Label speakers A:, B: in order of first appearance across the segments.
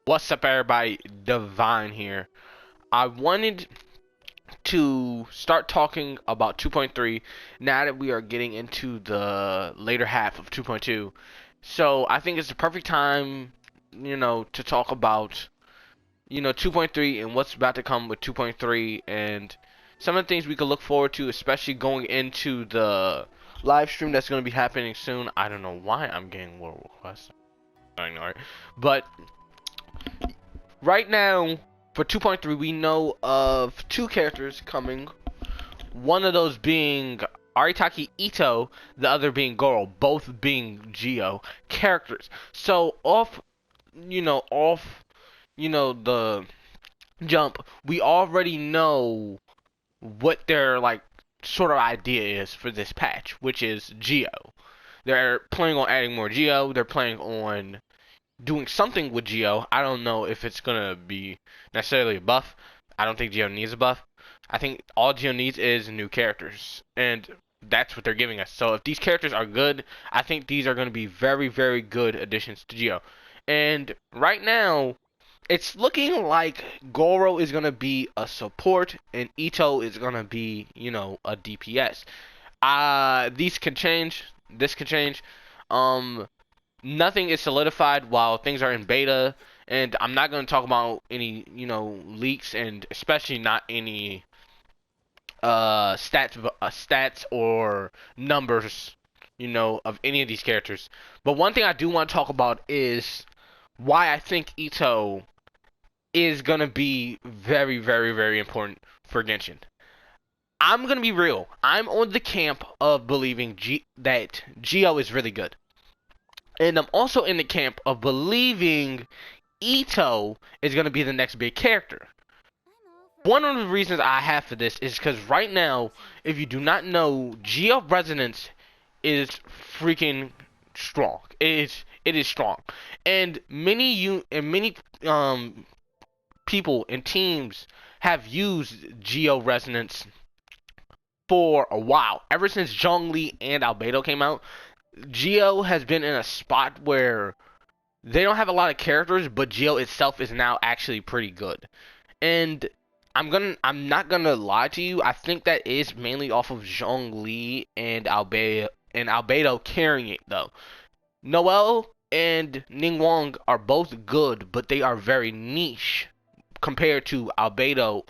A: What's up, everybody? Divine here. I wanted to start talking about 2.3 now that we are getting into the later half of 2.2. So I think it's the perfect time, to talk about, 2.3 and what's about to come with 2.3 and some of the things we could look forward to, especially going into the live stream that's going to be happening soon. I don't know why I'm getting more requests. I ignore it. But right now, for 2.3, we know of two characters coming. One of those being Aritaki Itto, the other being Goro, both being Geo characters. So the jump, we already know what their like sort of idea is for this patch, which is Geo. They're planning on adding more Geo. They're planning on doing something with Geo. I don't know if it's gonna be necessarily a buff. I don't think Geo needs a buff. I think all Geo needs is new characters, and that's what they're giving us. So if these characters are good, I think these are going to be very, very good additions to Geo. And right now, it's looking like Goro is going to be a support, and Itto is going to be, a DPS. These can change. This can change. Nothing is solidified while things are in beta, and I'm not going to talk about any, leaks, and especially not any stats or numbers, of any of these characters. But one thing I do want to talk about is why I think Itto is going to be very, very, very important for Genshin. I'm going to be real. I'm on the camp of believing that Geo is really good. And I'm also in the camp of believing Itto is going to be the next big character. One of the reasons I have for this is because right now, if you do not know, Geo Resonance is freaking strong. It is strong, and many people and teams have used Geo Resonance for a while. Ever since Zhongli and Albedo came out, Geo has been in a spot where they don't have a lot of characters, but Geo itself is now actually pretty good. And I'm not gonna lie to you. I think that is mainly off of Zhongli and Albedo carrying it though. Noel and Ningguang are both good, but they are very niche compared to Albedo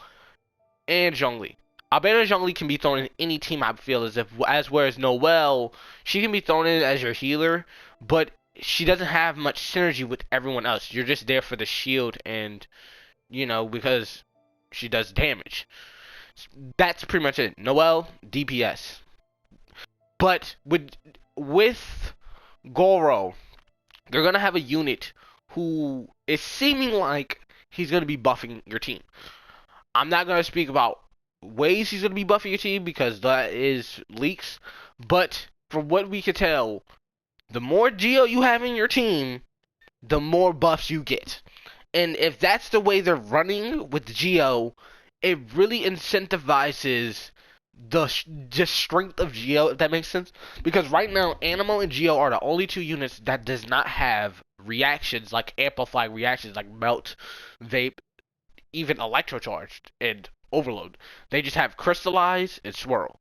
A: and Zhongli. Albedo and Zhongli can be thrown in any team, I feel, whereas Noelle, she can be thrown in as your healer, but she doesn't have much synergy with everyone else. You're just there for the shield and, because she does damage. That's pretty much it. Noelle, DPS. But with Goro, they're gonna have a unit who is seeming like he's gonna be buffing your team. I'm not gonna speak about ways he's gonna be buffing your team because that is leaks. But from what we can tell, the more Geo you have in your team, the more buffs you get. And if that's the way they're running with Geo, it really incentivizes just strength of Geo, if that makes sense. Because right now, Animo and Geo are the only two units that does not have reactions like amplified reactions like Melt, Vape, even Electrocharged and Overload. They just have Crystallize and Swirl.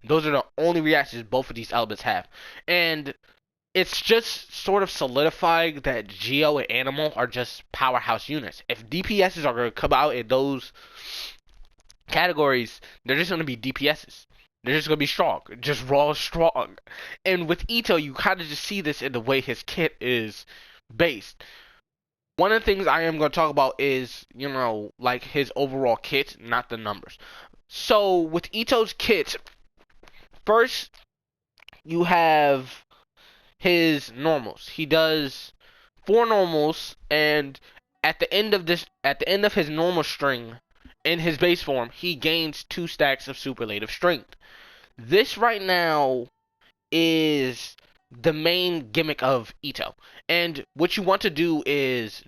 A: Those are the only reactions both of these elements have. And it's just sort of solidifying that Geo and Animal are just powerhouse units. If DPSs are going to come out in those categories, they're just going to be DPSs. They're just going to be strong. Just raw strong. And with Itto, you kind of just see this in the way his kit is based. One of the things I am going to talk about is, like his overall kit, not the numbers. So, with Itto's kit, first, you have his normals. He does 4 normals, and at the end of his normal string, in his base form, he gains 2 stacks of superlative strength. This right now is the main gimmick of Itto. And what you want to do is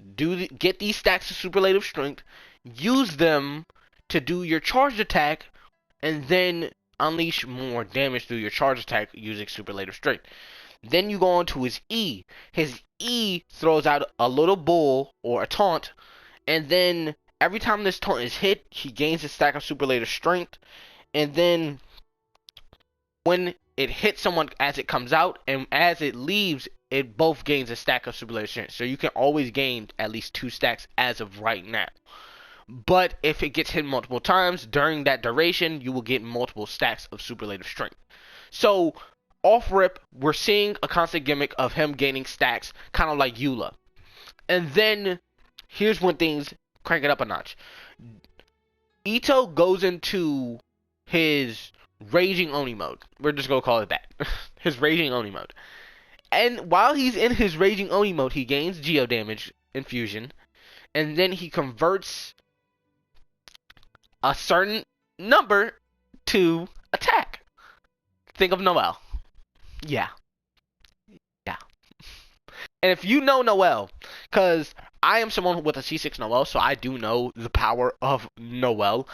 A: get these stacks of superlative strength, use them to do your charged attack, and then unleash more damage through your charge attack using superlative strength. Then you go on to his E. His E throws out a little bull or a taunt, and then every time this taunt is hit, he gains a stack of superlative strength, and then when it hits someone as it comes out and as it leaves, it both gains a stack of superlative strength. So you can always gain at least 2 stacks as of right now. But if it gets hit multiple times during that duration, you will get multiple stacks of superlative strength. So off rip, we're seeing a constant gimmick of him gaining stacks, kind of like Eula. And then here's when things crank it up a notch. Itto goes into his Raging Oni mode. We're just gonna call it that. His Raging Oni mode. And while he's in his Raging Oni mode, he gains Geo damage infusion, and then he converts a certain number to attack. Think of Noelle. Yeah. Yeah. And if you know Noelle, because I am someone with a C6 Noelle, so I do know the power of Noelle.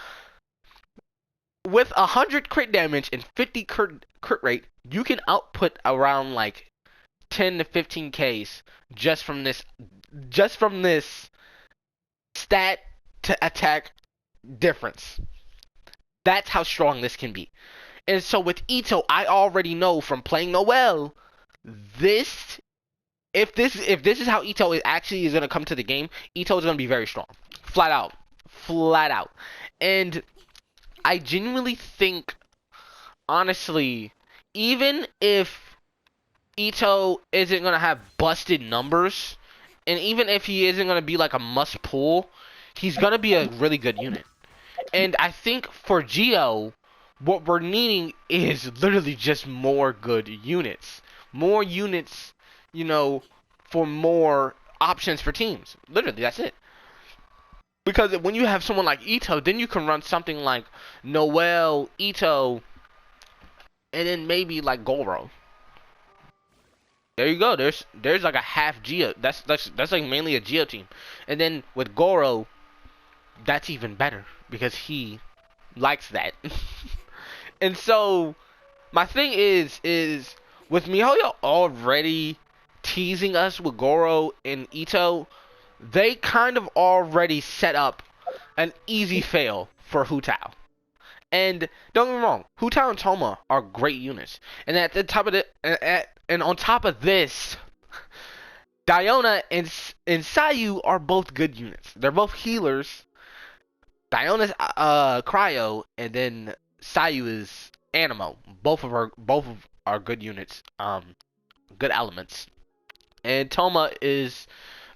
A: With 100 crit damage and 50 crit rate, you can output around like 10 to 15 Ks just from this stat to attack difference. That's how strong this can be. And so with Itto, I already know from playing Noelle, this if this is how Itto is gonna come to the game, Itto is gonna be very strong, flat out. And I genuinely think, honestly, even if Itto isn't gonna have busted numbers, and even if he isn't gonna be like a must pull, he's gonna be a really good unit. And I think for Geo, what we're needing is literally just more good units. More units, for more options for teams. Literally, that's it. Because when you have someone like Itto, then you can run something like Noelle, Itto, and then maybe like Goro. There you go. There's like a half Geo. That's like mainly a Geo team. And then with Goro, that's even better because he likes that. And so my thing is with MiHoYo already teasing us with Goro and Itto, they kind of already set up an easy fail for Hu Tao. And don't get me wrong, Hu Tao and Toma are great units. And at the top of and on top of this, Diona and Sayu are both good units. They're both healers. Diona's cryo, and then Sayu is Animo. Both of our good units, good elements. And Toma is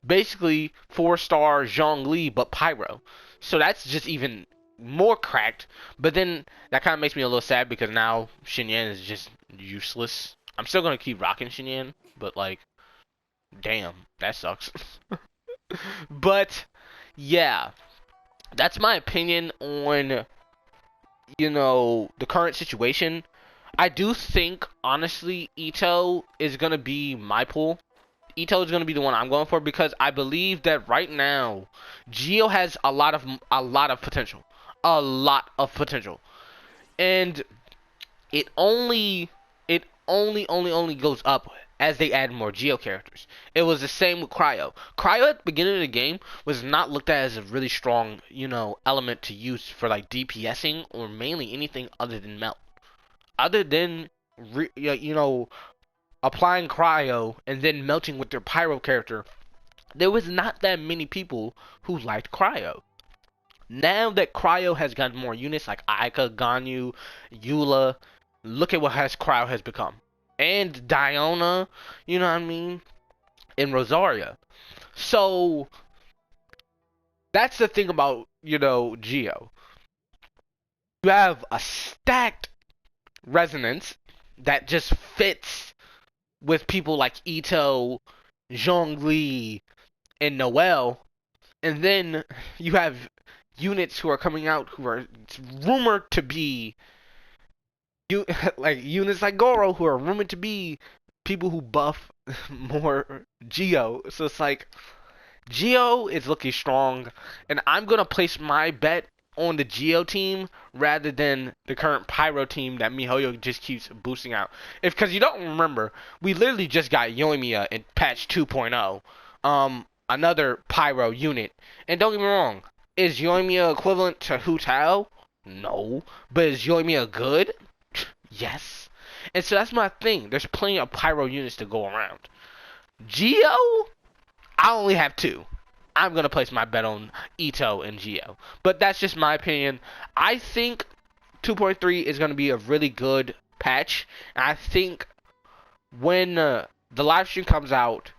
A: basically 4-star Zhongli but Pyro. So that's just even more cracked. But then that kind of makes me a little sad because now Xinyan is just useless. I'm still gonna keep rocking Xinyan, but like, damn, that sucks. But yeah, that's my opinion on the current situation. I do think honestly Itto is gonna be my pull. Itto is going to be the one I'm going for because I believe that right now Geo has a lot of potential. A lot of potential. And it only goes up as they add more Geo characters. It was the same with Cryo. Cryo at the beginning of the game was not looked at as a really strong, element to use for like DPSing or mainly anything other than melt. Other than applying cryo and then melting with their pyro character, there was not that many people who liked cryo. Now that cryo has gotten more units like Aika, Ganyu, Eula, look at what cryo has become. And Diona, you know what I mean? And Rosaria. So that's the thing about, Geo. You have a stacked resonance that just fits with people like Itto, Zhongli, and Noelle, and then you have units who are coming out who are rumored to be like units like Goro who are rumored to be people who buff more Geo. So it's like Geo is looking strong, and I'm gonna place my bet on the Geo team rather than the current Pyro team that MiHoYo just keeps boosting out. Because you don't remember, we literally just got Yoimiya in patch 2.0, another Pyro unit. And don't get me wrong, is Yoimiya equivalent to Hu Tao? No. But is Yoimiya good? Yes. And so that's my thing. There's plenty of Pyro units to go around. Geo, I only have 2. I'm going to place my bet on Itto and Geo. But that's just my opinion. I think 2.3 is going to be a really good patch. And I think when the live stream comes out,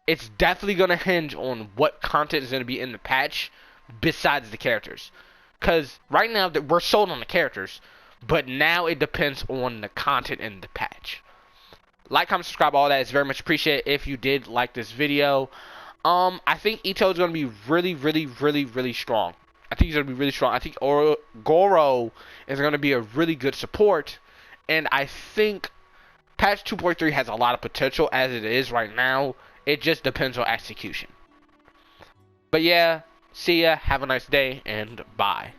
A: it's definitely going to hinge on what content is going to be in the patch besides the characters. Because right now, we're sold on the characters. But now it depends on the content in the patch. Like, comment, subscribe, all that is very much appreciated if you did like this video. I think Itto is going to be really strong. I think he's going to be really strong. I think Goro is going to be a really good support. And I think patch 2.3 has a lot of potential as it is right now. It just depends on execution. But yeah, see ya, have a nice day, and bye.